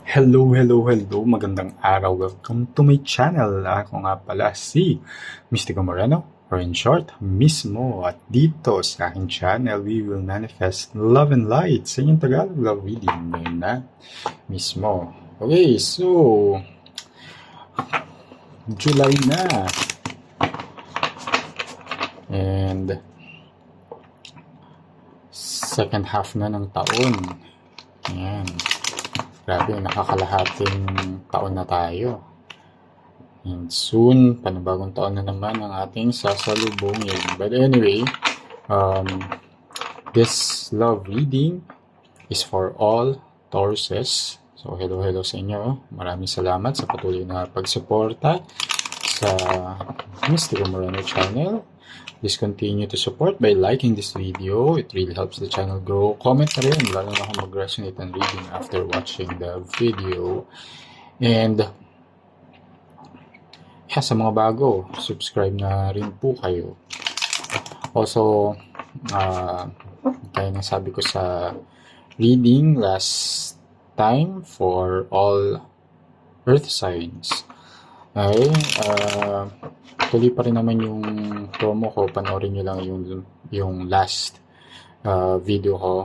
Hello. Magandang araw. Welcome to my channel. Ako nga pala si Mystico Moreno, or in short, Mismo. At dito sa aking channel, we will manifest love and light sa inyong Tagalog love reading ngayon na Mismo. Okay, so July na. And second half na ng taon. Ayan. Grabe, nakakalahating taon na tayo. And soon, panibagong taon na naman ang ating sasalubungin. But anyway, this love reading is for all Tauruses. So, hello sa inyo. Maraming salamat sa patuloy na pagsuporta sa Mystico Moreno channel. Please continue to support by liking this video. It really helps the channel grow. Comment na rin, lalo na kung mag-resonate ang reading after watching the video. And sa mga bago, subscribe na rin po kayo. Also, kaya nga sabi ko sa reading last time for all earth signs. Okay, tuloy pa rin naman yung promo ko. Panoorin nyo lang yung last video ko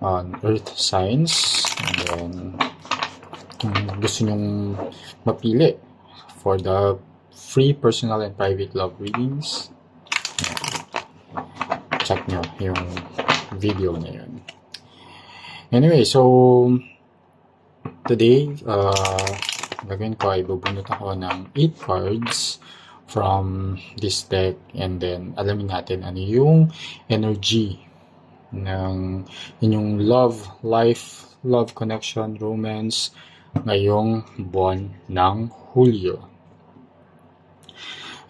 on earth signs. And then, kung gusto nyong mapili for the free personal and private love readings, check nyo yung video na yun. Anyway, so today, gagawin ko ay bubunot ako ng 8 cards from this deck, and then alamin natin ano yung energy ng inyong love life, love connection, romance ngayong buwan ng Hulyo.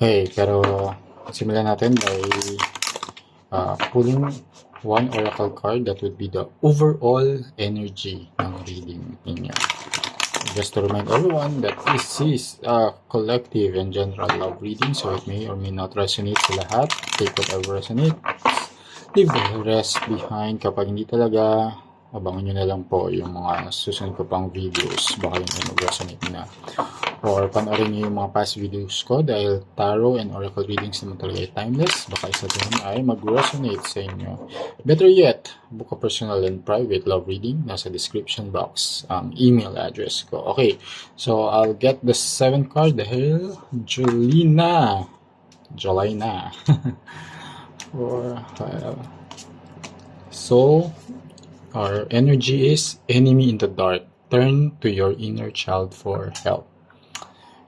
Okay, pero simulan natin by pulling one oracle card that would be the overall energy ng reading ninyo. Just to remind everyone that this is a collective and general love reading, so it may or may not resonate sa lahat. Take whatever resonates. Leave the rest behind. Kapag hindi talaga, abangan nyo na lang po yung mga susunod ko pang videos. Baka yun ay mag-resonate na. Or panoorin nyo yung mga past videos ko dahil tarot and oracle readings naman talaga ay timeless. Baka isa doon ay mag-resonate sa inyo. Better yet, book a personal and private love reading. Nasa description box ang email address ko. Okay, so I'll get the 7th card dahil July na. So, our energy is enemy in the dark. Turn to your inner child for help.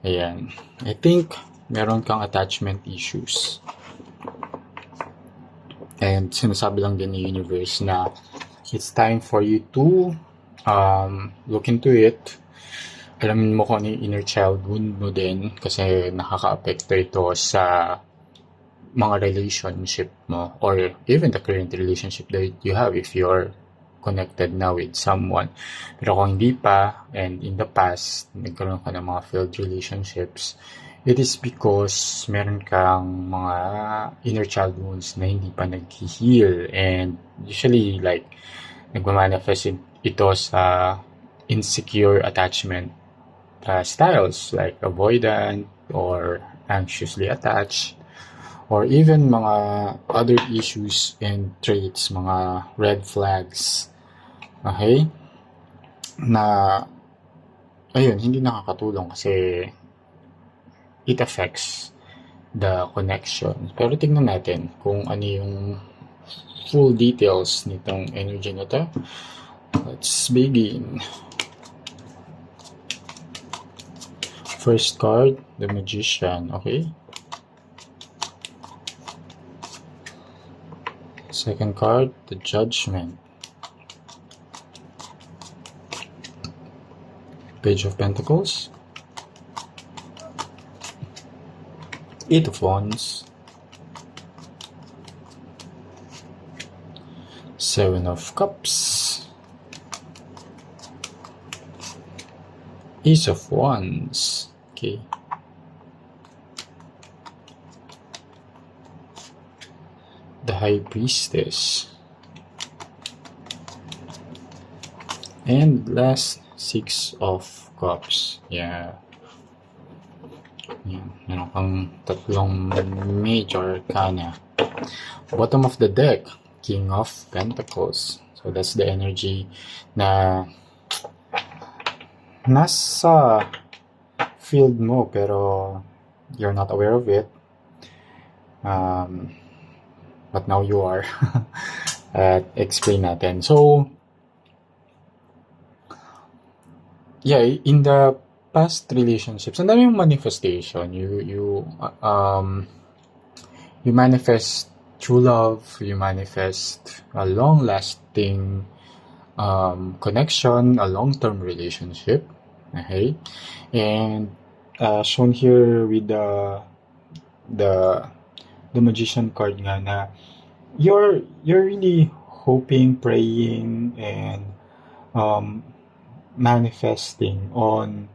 Ayan. I think meron kang attachment issues. And sinasabi lang din ni universe na it's time for you to look into it. Alamin mo kung ano yung inner child wound mo din, kasi nakaka-apekto ito sa mga relationship mo or even the current relationship that you have if you're connected now with someone. Pero kung hindi pa, and in the past, nagkaroon ka ng mga failed relationships, it is because meron kang mga inner child wounds na hindi pa nag-heal, and usually like nagmamanifest ito sa insecure attachment styles like avoidant or anxiously attached, or even mga other issues and traits, mga red flags. Okay? Na, ayun, hindi nakakatulong kasi it affects the connection. Pero tingnan natin kung ano yung full details nitong energy na to. Let's begin. First card, the Magician. Okay? Second card, the Judgment. Page of Pentacles. 8 of Wands. 7 of Cups. Ace of Wands. Okay. The High Priestess. And last, Six of Cups. Yeah. Yan. Meron kang tatlong major arcana. Bottom of the deck, King of Pentacles. So that's the energy na nasa field mo pero you're not aware of it. But now you are. At explain natin. So, yeah, in the past relationships, ang dami yung manifestation. You manifest true love, you manifest a long-lasting connection, a long-term relationship. Okay? And shown here with the Magician card nga na you're really hoping, praying, and manifesting on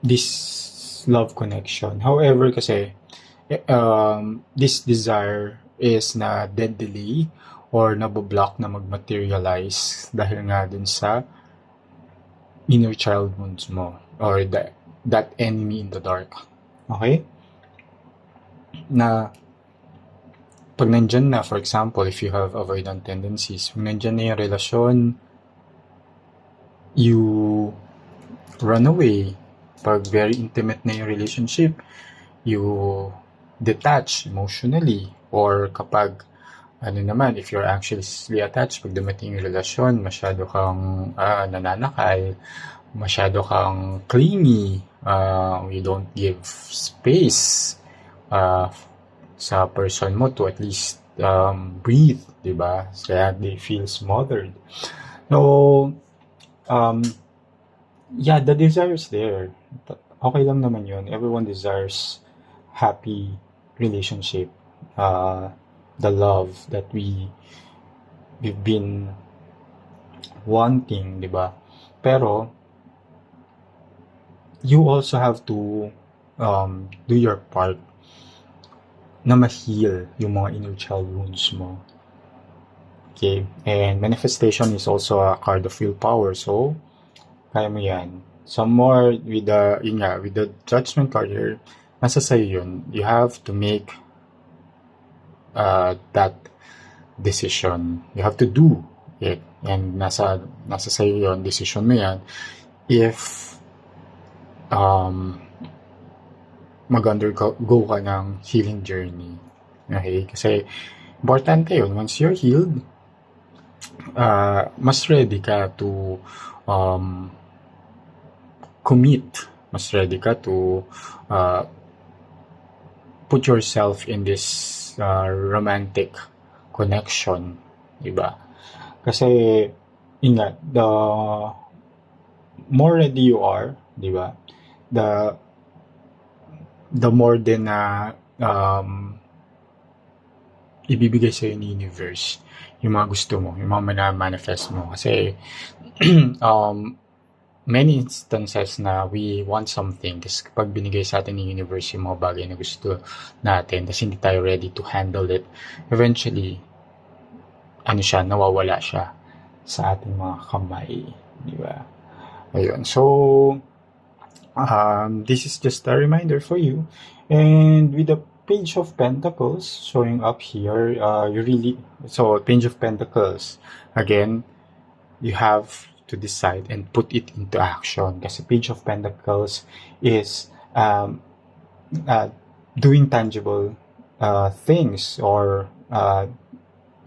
this love connection. However, kasi this desire is na dead delay or naboblock na mag-materialize dahil nga dun sa inner child wounds mo or that enemy in the dark. Okay? Na pag nandyan na, for example, if you have avoidant tendencies, pag nandyan na yung relasyon, you run away. Pag very intimate na yung relationship, you detach emotionally. Or kapag, if you're anxiously attached, pag dumating yung relasyon, masyado kang nananakal, masyado kang clingy, you don't give space sa person mo to at least breathe, diba? Kaya they feel smothered. So, yeah, the desire is there. Okay lang naman yun. Everyone desires happy relationship. The love that we've been wanting, diba? Pero, you also have to do your part na ma-heal yung mga inner child wounds mo. Okay? And manifestation is also a card of willpower. So, kaya mo yan. Some more with the judgment card here, nasa sa'yo yun. You have to make that decision. You have to do it. And nasa sa'yo yun, decision mo yan. If mag-undergo ka ng healing journey. Okay? Kasi, importante yun. Once you're healed, mas ready ka to commit. Mas ready ka to put yourself in this romantic connection. Diba? Kasi, the more ready you are, diba? The more din na ibibigay sa'yo ni universe yung mga gusto mo, yung mga manifest mo. Kasi many instances na we want something, kasi kapag binigay sa atin ni universe yung mga bagay na gusto natin, kasi hindi tayo ready to handle it, eventually nawawala siya sa ating mga kamay, di ba? Ayun. So this is just a reminder for you. And with the Page of Pentacles showing up here, Page of Pentacles, again, you have to decide and put it into action. Kasi Page of Pentacles is doing tangible things, or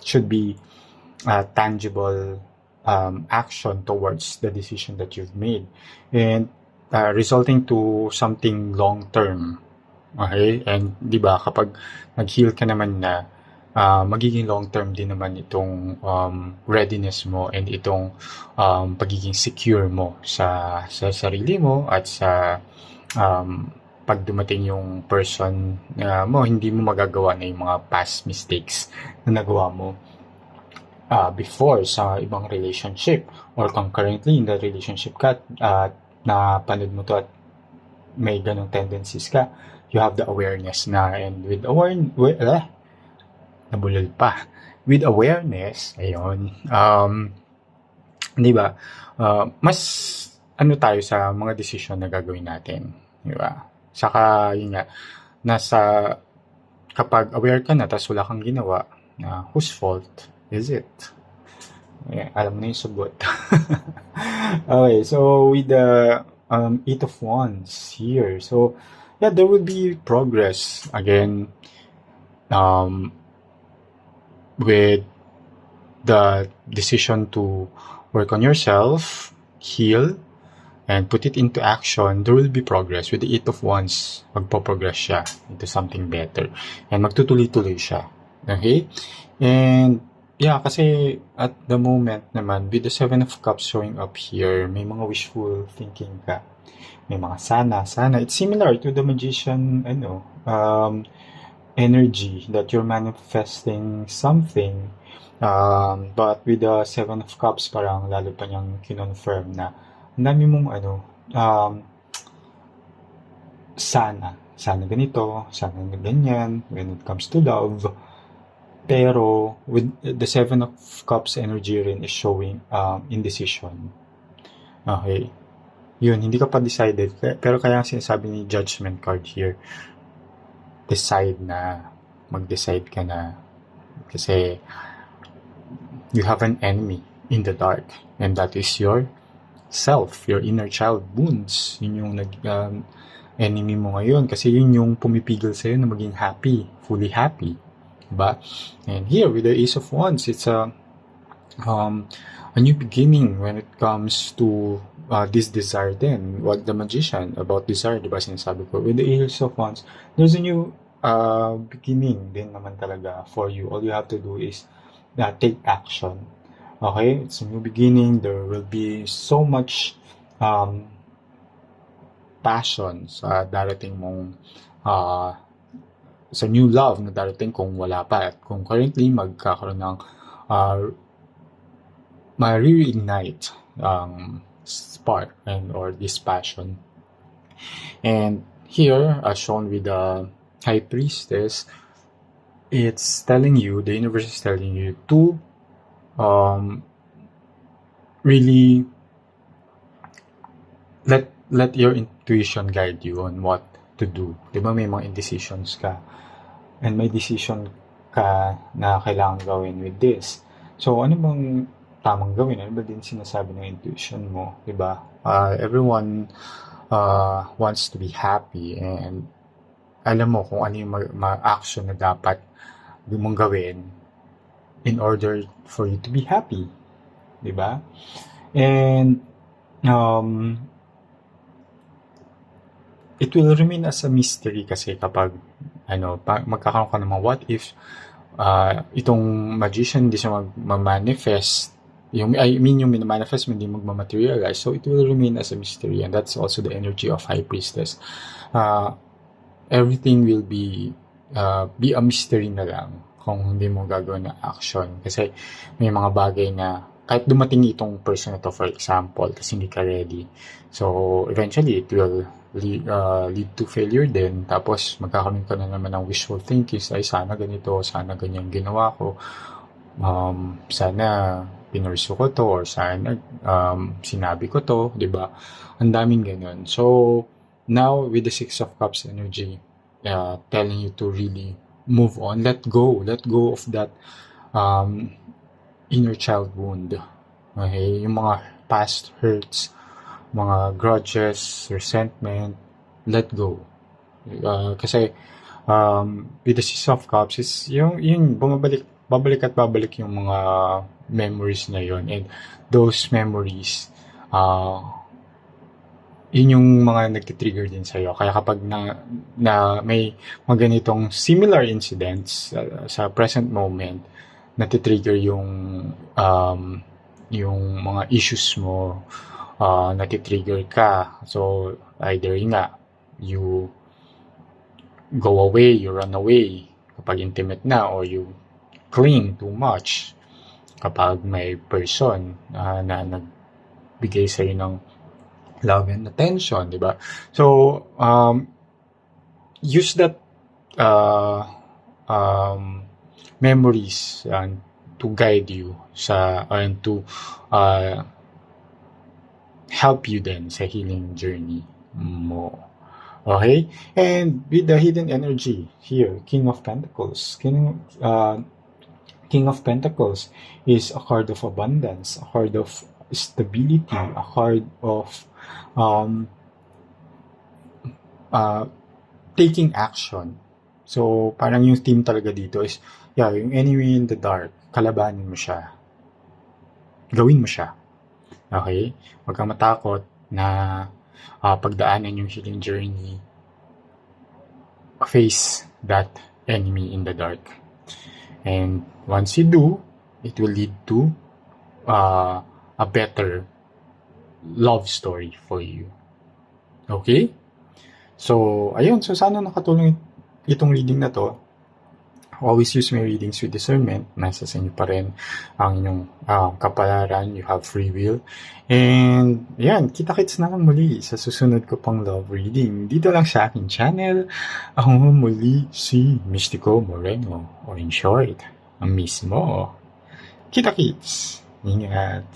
should be tangible action towards the decision that you've made. And resulting to something long-term. Okay? And, di ba, kapag nag-heal ka naman na, magiging long-term din naman itong readiness mo and itong pagiging secure mo sa sarili mo at sa pag dumating yung person mo, hindi mo magagawa na yung mga past mistakes na nagawa mo before sa ibang relationship, or concurrently in the relationship ka na panood mo to at may ganong tendencies ka, you have the awareness na. And with nabulol pa. With awareness, ayun, di ba? Mas ano tayo sa mga desisyon na gagawin natin, di ba? Saka yun nga, nasa kapag aware ka na tapos wala kang ginawa, whose fault is it? Yeah, alam mo na yung sagot. Okay, so with the Eight of Wands here, so yeah, there will be progress again um, with the decision to work on yourself, heal, and put it into action. There will be progress. With the Eight of Wands, magpo-progress siya into something better. And magtutuloy-tuloy siya. Okay? And yeah, kasi at the moment naman, with the Seven of Cups showing up here, may mga wishful thinking ka. May mga sana. It's similar to the Magician, energy that you're manifesting something. But with the Seven of Cups, parang lalo pa niyang kinonfirm na ang dami mong sana ganito, sana ganyan when it comes to love. Pero with the Seven of Cups energy rin is showing indecision. Okay. Yun, hindi ka pa decided. Pero kaya sinasabi ni Judgment card here, decide na. Mag-decide ka na. Kasi you have an enemy in the dark. And that is your self, your inner child wounds. Yun yung enemy mo ngayon. Kasi yun yung pumipigil sa'yo na maging happy, fully happy. Diba? And here, with the Ace of Wands, it's a new beginning when it comes to this desire din. What the Magician about desire, diba sinasabi ko? With the Ace of Wands, there's a new beginning din naman talaga for you. All you have to do is take action. Okay? It's a new beginning. There will be so much passion sa darating mong sa new love na darating kung wala pa. At kung currently magkakaroon ng ma-reignite spark or this passion. And here, as shown with the High Priestess, it's telling you, the universe is telling you to really let your intuition guide you on what to do. Diba may mga indecisions ka and may decision ka na kailangan gawin with this. So, ano bang tamang gawin? Ano ba din sinasabi ng intuition mo? Diba? Everyone wants to be happy and alam mo kung ano yung action na dapat mong gawin in order for you to be happy. Diba? And it will remain as a mystery kasi kapag magkakaroon ka naman what if itong Magician hindi siya mag-manifest yung manifest hindi magma-materialize, so it will remain as a mystery. And that's also the energy of High Priestess. Everything will be a mystery na lang kung hindi mo gagawin na action, kasi may mga bagay na kahit dumating itong person na to, for example, kasi hindi ka ready, so eventually it will lead to failure din. Tapos magkakaroon ka na naman ng wishful thinking, ay sana ganito, sana ganyan ginawa ko, sana pinursu ko to, or sana sinabi ko to, diba? Ang daming ganun. So now with the Six of Cups energy, telling you to really move on, let go of that inner child wound. Okay, yung mga past hurts, mga grudges, resentment, let go. Kasi with the Six of Cups is yung babalik yung mga memories na yun, and those memories yun yung mga nagtitrigger din sa'yo. Kaya kapag na may mga ganitong similar incidents sa present moment, natitrigger yung mga issues mo, natitrigger ka. So, either nga, you go away, you run away kapag intimate na, or you cling too much kapag may person na nagbigay sa'yo ng love and attention, di ba? So, use that memories to guide you and to help you din sa healing journey mo. Okay? And with the hidden energy here, King of Pentacles. King of Pentacles is a card of abundance, a card of stability, a card of taking action. So, parang yung theme talaga dito is, yung enemy in the dark, kalabanin mo siya. Gawin mo siya. Okay? Huwag kang matakot na pagdaanan yung healing journey. Face that enemy in the dark. And once you do, it will lead to a better love story for you. Okay? So, ayun. So, sana nakatulong itong reading na to. Always use my readings with discernment. Nasa sa inyo pa rin ang inyong kapalaran. You have free will. And, yan. Kita-kits na lang muli sa susunod ko pang love reading. Dito lang sa aking channel. Ako muli si Mystico Moreno. Or in short, ang mismo. Kita-kits. Ingat.